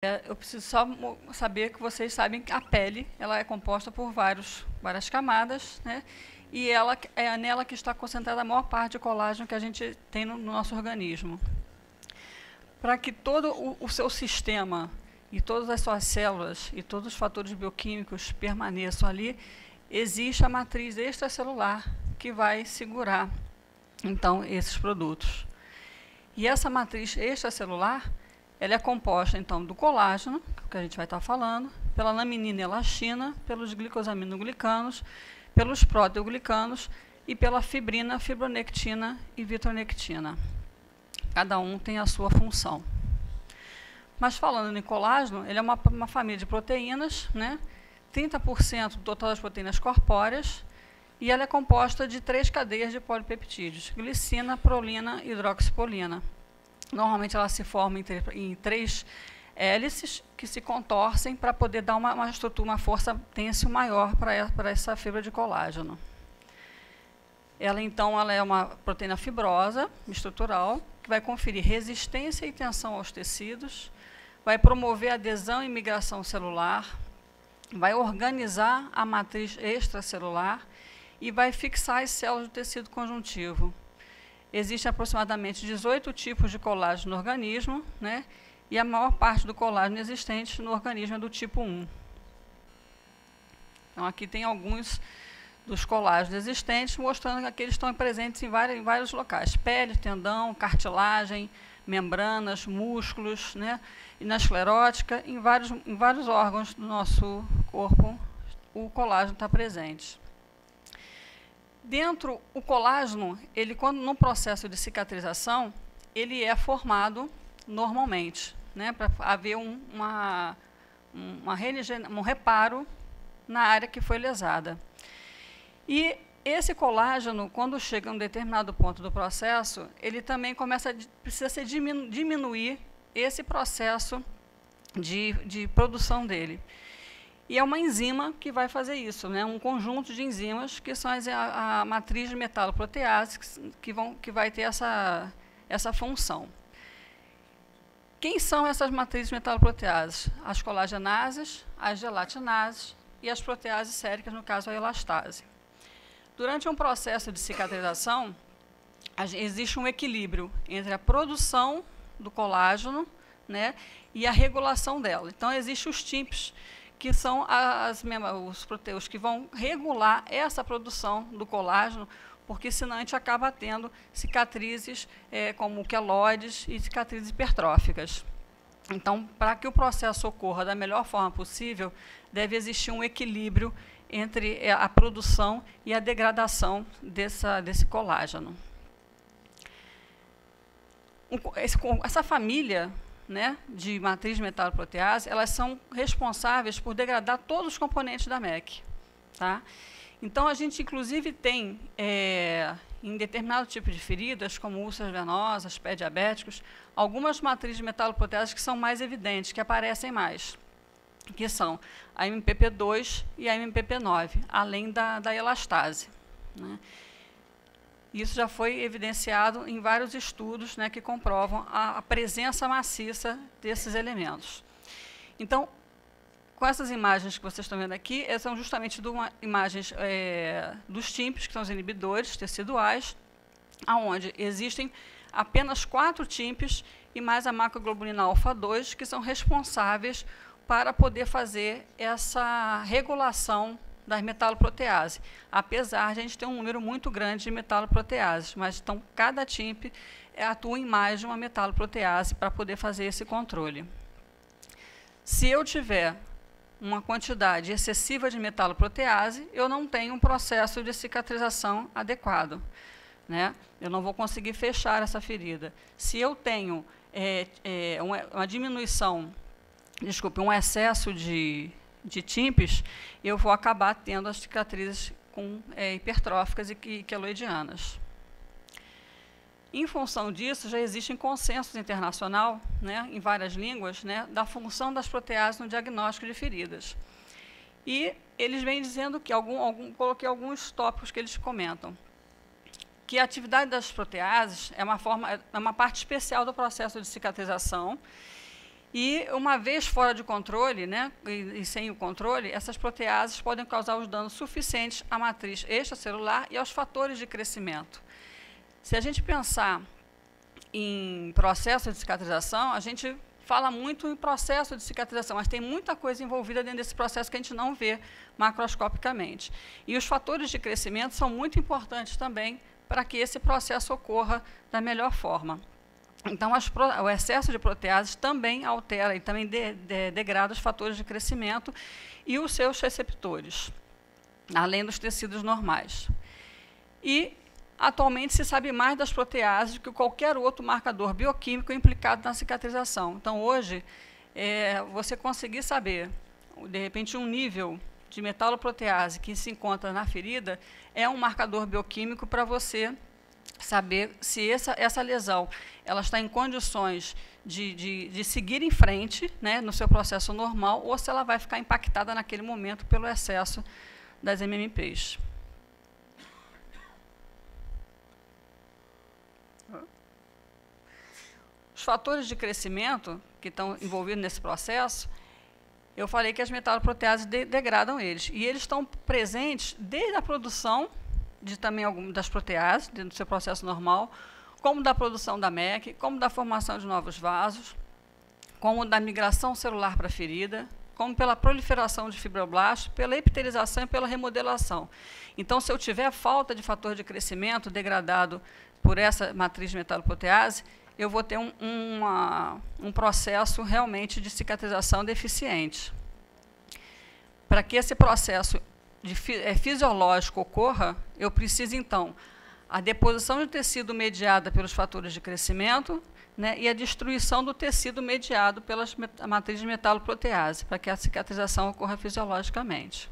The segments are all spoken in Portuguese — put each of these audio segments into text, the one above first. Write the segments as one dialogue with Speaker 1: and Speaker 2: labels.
Speaker 1: Eu preciso só saber que vocês sabem que a pele ela é composta por várias camadas, né? E ela é nela que está concentrada a maior parte de colágeno que a gente tem no nosso organismo. Para que todo o seu sistema e todas as suas células e todos os fatores bioquímicos permaneçam ali, existe a matriz extracelular que vai segurar, então, esses produtos. E essa matriz extracelular, ela é composta, então, do colágeno, que a gente vai estar falando, pela laminina e elastina, pelos glicosaminoglicanos, pelos proteoglicanos e pela fibrina, fibronectina e vitronectina. Cada um tem a sua função. Mas falando em colágeno, ele é uma família de proteínas, né? 30% do total das proteínas corpóreas, e ela é composta de 3 cadeias de polipeptídeos, glicina, prolina e hidroxipolina. Normalmente ela se forma em 3 hélices que se contorcem para poder dar uma estrutura, uma força têncil maior para essa fibra de colágeno. Ela, então, ela é uma proteína fibrosa, estrutural, que vai conferir resistência e tensão aos tecidos, vai promover adesão e migração celular, vai organizar a matriz extracelular e vai fixar as células do tecido conjuntivo. Existem aproximadamente 18 tipos de colágeno no organismo, né? E a maior parte do colágeno existente no organismo é do tipo 1. Então, aqui tem alguns dos colágenos existentes, mostrando que eles estão presentes em vários locais. Pele, tendão, cartilagem, membranas, músculos, né? E na esclerótica, em vários órgãos do nosso corpo, o colágeno está presente. O colágeno, ele, quando no processo de cicatrização, ele é formado normalmente, né, para haver um reparo na área que foi lesada. E esse colágeno, quando chega a um determinado ponto do processo, ele também precisa diminuir esse processo de produção dele. E é uma enzima que vai fazer isso, né? Um conjunto de enzimas que são a matriz de metaloprotease que vai ter essa função. Quem são essas matrizes de metaloproteases? As colagenases, as gelatinases e as proteases séricas, no caso a elastase. Durante um processo de cicatrização, existe um equilíbrio entre a produção do colágeno, né, e a regulação dela. Então, existem os TIMPs, que são os proteus que vão regular essa produção do colágeno, porque senão a gente acaba tendo cicatrizes como queloides e cicatrizes hipertróficas. Então, para que o processo ocorra da melhor forma possível, deve existir um equilíbrio entre a produção e a degradação desse colágeno. Essa família, né, de matriz de metaloprotease, elas são responsáveis por degradar todos os componentes da MEC. Tá? Então, a gente, inclusive, tem, em determinado tipo de feridas, como úlceras venosas, pés diabéticos, algumas matrizes de metaloprotease que são mais evidentes, que aparecem mais, que são a MPP2 e a MPP9, além da elastase. Né? Isso já foi evidenciado em vários estudos, né, que comprovam a presença maciça desses elementos. Então, com essas imagens que vocês estão vendo aqui, são justamente imagens dos TIMPs, que são os inibidores teciduais, onde existem apenas 4 TIMPs e mais a macroglobulina alfa-2, que são responsáveis para poder fazer essa regulação das metaloproteases, apesar de a gente ter um número muito grande de metaloproteases, mas então cada TIMP atua em mais de uma metaloprotease para poder fazer esse controle. Se eu tiver uma quantidade excessiva de metaloprotease, eu não tenho um processo de cicatrização adequado, né? Eu não vou conseguir fechar essa ferida. Se eu tenho uma diminuição, um excesso de TIMPs, eu vou acabar tendo as cicatrizes hipertróficas e queloidianas. Em função disso, já existe consenso internacional, né, em várias línguas, né, da função das proteases no diagnóstico de feridas. E eles vêm dizendo que, coloquei alguns tópicos que eles comentam, que a atividade das proteases é uma parte especial do processo de cicatrização E, uma vez fora de controle, né, e sem o controle, essas proteases podem causar os danos suficientes à matriz extracelular e aos fatores de crescimento. Se a gente pensar em processo de cicatrização, a gente fala muito em processo de cicatrização, mas tem muita coisa envolvida dentro desse processo que a gente não vê macroscopicamente. E os fatores de crescimento são muito importantes também para que esse processo ocorra da melhor forma. Então, o excesso de proteases também altera e também degrada os fatores de crescimento e os seus receptores, além dos tecidos normais. E, atualmente, se sabe mais das proteases do que qualquer outro marcador bioquímico implicado na cicatrização. Então, hoje, você conseguir saber, de repente, um nível de metaloprotease que se encontra na ferida é um marcador bioquímico para você saber se essa lesão ela está em condições de seguir em frente, né, no seu processo normal, ou se ela vai ficar impactada naquele momento pelo excesso das MMPs. Os fatores de crescimento que estão envolvidos nesse processo, eu falei que as metaloproteases degradam eles, e eles estão presentes desde a produção de também algumas das proteases, dentro do seu processo normal, como da produção da MEC, como da formação de novos vasos, como da migração celular para a ferida, como pela proliferação de fibroblastos, pela epitelização e pela remodelação. Então, se eu tiver falta de fator de crescimento degradado por essa matriz de metaloprotease, eu vou ter um processo realmente de cicatrização deficiente. Para que esse processo fisiológico ocorra, eu preciso, então, a deposição de tecido mediada pelos fatores de crescimento, né, e a destruição do tecido mediado pelas matrizes de metaloprotease, para que a cicatrização ocorra fisiologicamente.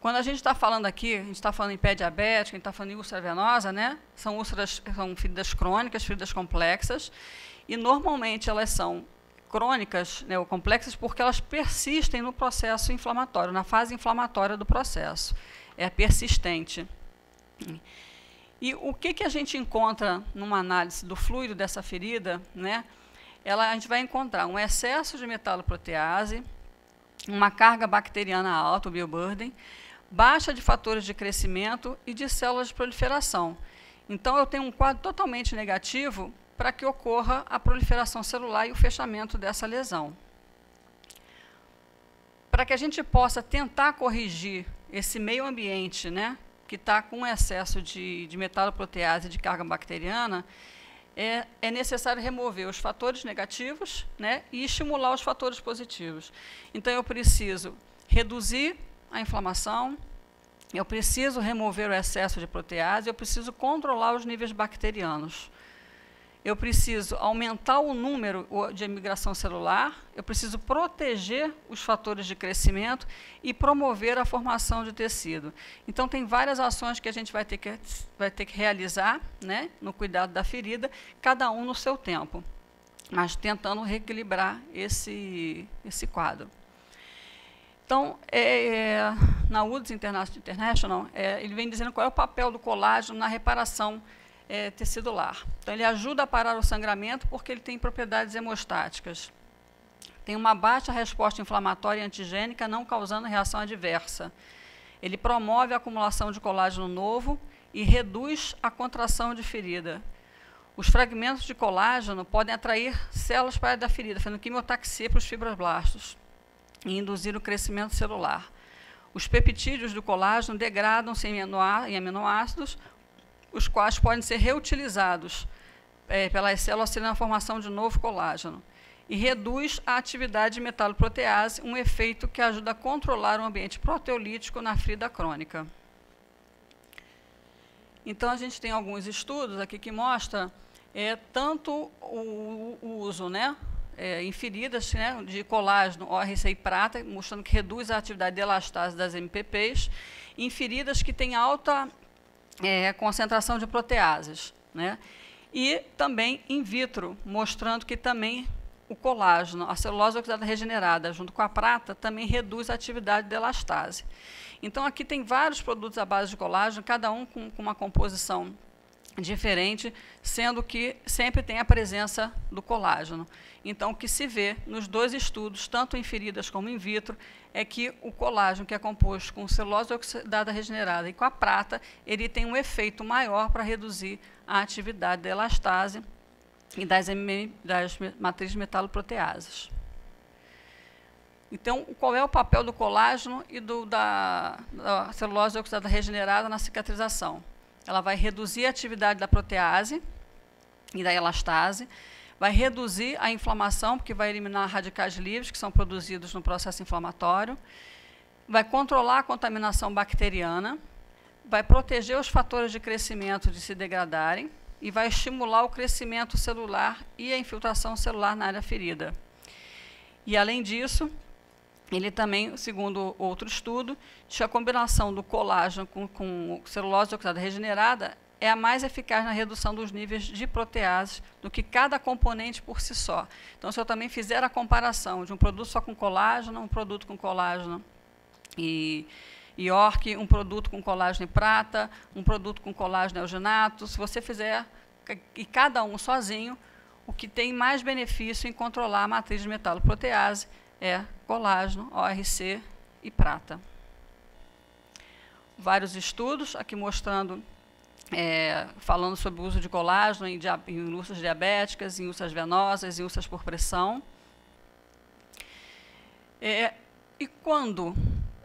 Speaker 1: Quando a gente está falando aqui, a gente está falando em pé diabético, a gente está falando em úlcera venosa, né, são feridas crônicas, feridas complexas, e normalmente elas são crônicas, né, ou complexas, porque elas persistem no processo inflamatório, na fase inflamatória do processo. É persistente. E o que a gente encontra numa análise do fluido dessa ferida, né? A gente vai encontrar um excesso de metaloprotease, uma carga bacteriana alta, o bioburden, baixa de fatores de crescimento e de células de proliferação. Então, eu tenho um quadro totalmente negativo para que ocorra a proliferação celular e o fechamento dessa lesão. Para que a gente possa tentar corrigir esse meio ambiente, né, que está com excesso de metaloprotease e de carga bacteriana, é necessário remover os fatores negativos, né, e estimular os fatores positivos. Então, eu preciso reduzir a inflamação, eu preciso remover o excesso de protease, eu preciso controlar os níveis bacterianos. Eu preciso aumentar o número de migração celular, eu preciso proteger os fatores de crescimento e promover a formação de tecido. Então, tem várias ações que a gente vai ter que realizar, né, no cuidado da ferida, cada um no seu tempo, mas tentando reequilibrar esse quadro. Então, na UDS International, ele vem dizendo qual é o papel do colágeno na reparação tecidular. Então, ele ajuda a parar o sangramento porque ele tem propriedades hemostáticas. Tem uma baixa resposta inflamatória e antigênica, não causando reação adversa. Ele promove a acumulação de colágeno novo e reduz a contração de ferida. Os fragmentos de colágeno podem atrair células para a área da ferida, fazendo quimiotaxia para os fibroblastos e induzir o crescimento celular. Os peptídeos do colágeno degradam-se em aminoácidos, os quais podem ser reutilizados pelas células, auxiliando a formação de novo colágeno. E reduz a atividade de metaloprotease, um efeito que ajuda a controlar o ambiente proteolítico na ferida crônica. Então, a gente tem alguns estudos aqui que mostram tanto o uso, né, em feridas, né, de colágeno, ORC e prata, mostrando que reduz a atividade de elastase das MPPs, em feridas que têm alta concentração de proteases, né? E também in vitro, mostrando que também o colágeno, a celulose oxidada regenerada, junto com a prata, também reduz a atividade de elastase. Então, aqui tem vários produtos à base de colágeno, cada um com uma composição diferente, sendo que sempre tem a presença do colágeno. Então, o que se vê nos dois estudos, tanto em feridas como in vitro, é que o colágeno, que é composto com celulose oxidada regenerada e com a prata, ele tem um efeito maior para reduzir a atividade da elastase e das matrizes metaloproteases. Então, qual é o papel do colágeno e da celulose oxidada regenerada na cicatrização? Ela vai reduzir a atividade da protease e da elastase, vai reduzir a inflamação, porque vai eliminar radicais livres que são produzidos no processo inflamatório, vai controlar a contaminação bacteriana, vai proteger os fatores de crescimento de se degradarem e vai estimular o crescimento celular e a infiltração celular na área ferida. E, além disso, ele também, segundo outro estudo, diz que a combinação do colágeno com celulose oxidada regenerada é a mais eficaz na redução dos níveis de proteases do que cada componente por si só. Então, se eu também fizer a comparação de um produto só com colágeno, um produto com colágeno e iorque, um produto com colágeno e prata, um produto com colágeno e alginato, se você fizer, e cada um sozinho, o que tem mais benefício em controlar a matriz de metaloprotease é colágeno, ORC e prata. Vários estudos aqui mostrando, falando sobre o uso de colágeno em úlceras diabéticas, em úlceras venosas, em úlceras por pressão. E quando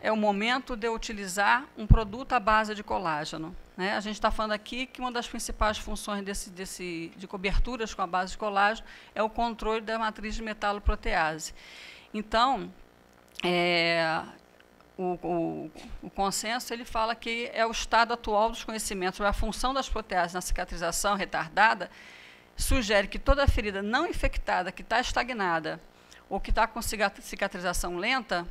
Speaker 1: é o momento de eu utilizar um produto à base de colágeno? A gente está falando aqui que uma das principais funções de coberturas com a base de colágeno é o controle da matriz de metaloprotease. Então, o consenso ele fala que é o estado atual dos conhecimentos sobre a função das proteases na cicatrização retardada, sugere que toda ferida não infectada que está estagnada ou que está com cicatrização lenta,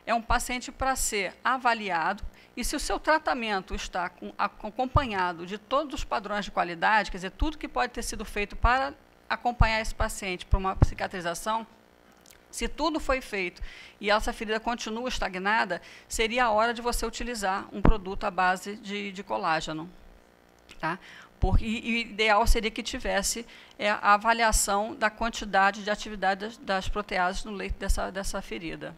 Speaker 1: é um paciente para ser avaliado, e se o seu tratamento está acompanhado de todos os padrões de qualidade, quer dizer, tudo que pode ter sido feito para acompanhar esse paciente para uma cicatrização, se tudo foi feito e essa ferida continua estagnada, seria a hora de você utilizar um produto à base de colágeno. Tá? Porque, e o ideal seria que tivesse a avaliação da quantidade de atividade das proteases no leito dessa ferida.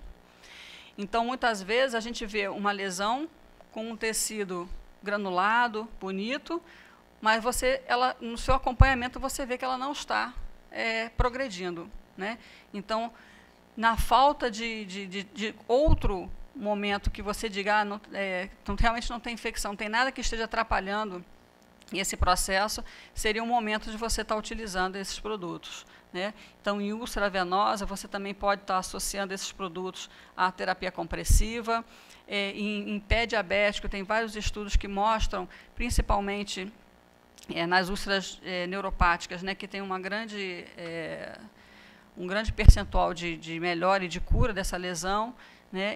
Speaker 1: Então, muitas vezes, a gente vê uma lesão com um tecido granulado, bonito, mas no seu acompanhamento você vê que ela não está progredindo. Então, na falta de outro momento que você diga, realmente não tem infecção, não tem nada que esteja atrapalhando esse processo, seria um momento de você estar utilizando esses produtos. Então, em úlcera venosa, você também pode estar associando esses produtos à terapia compressiva. Em pé diabético, tem vários estudos que mostram, principalmente nas úlceras neuropáticas, que tem um grande percentual de melhora e de cura dessa lesão,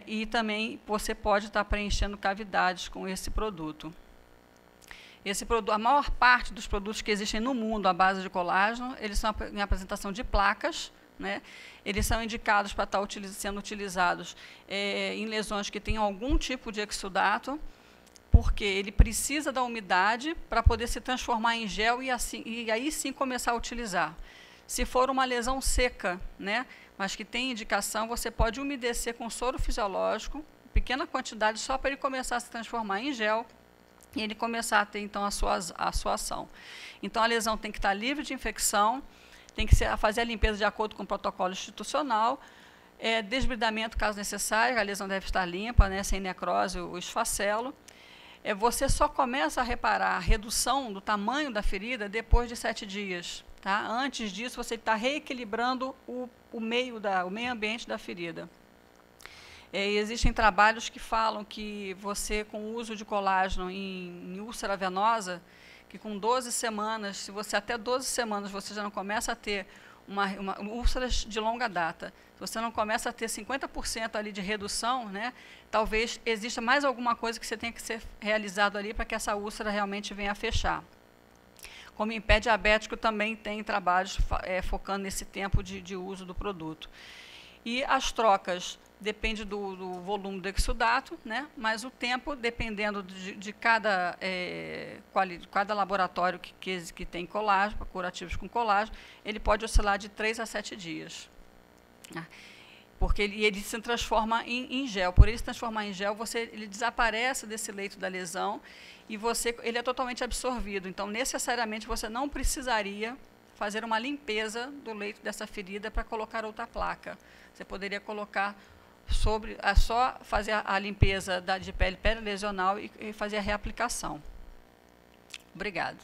Speaker 1: e também você pode estar preenchendo cavidades com esse produto. A maior parte dos produtos que existem no mundo à base de colágeno, eles são em apresentação de placas, eles são indicados para estar sendo utilizados em lesões que têm algum tipo de exudato, porque ele precisa da umidade para poder se transformar em gel e aí sim começar a utilizar. Se for uma lesão seca, mas que tem indicação, você pode umedecer com soro fisiológico, pequena quantidade, só para ele começar a se transformar em gel e ele começar a ter, então, a sua ação. Então, a lesão tem que estar livre de infecção, tem que fazer a limpeza de acordo com o protocolo institucional, desbridamento, caso necessário, a lesão deve estar limpa, sem necrose ou esfacelo. Você só começa a reparar a redução do tamanho da ferida depois de 7 dias. Tá? Antes disso, você está reequilibrando o meio ambiente da ferida. Existem trabalhos que falam que você, com o uso de colágeno em úlcera venosa, que com 12 semanas, se você até 12 semanas você já não começa a ter úlceras de longa data, se você não começa a ter 50% ali de redução, talvez exista mais alguma coisa que você tenha que ser realizado ali para que essa úlcera realmente venha a fechar. Como em pé diabético também tem trabalhos focando nesse tempo de uso do produto. E as trocas depende do volume do exudato, né? Mas o tempo, dependendo de cada laboratório que tem colágeno, curativos com colágeno, ele pode oscilar de 3 a 7 dias. Né? Porque ele se transforma em gel. Por ele se transformar em gel, ele desaparece desse leito da lesão e ele é totalmente absorvido. Então, necessariamente, você não precisaria fazer uma limpeza do leito dessa ferida para colocar outra placa. Você poderia colocar só fazer a limpeza de pele perilesional e fazer a reaplicação. Obrigada.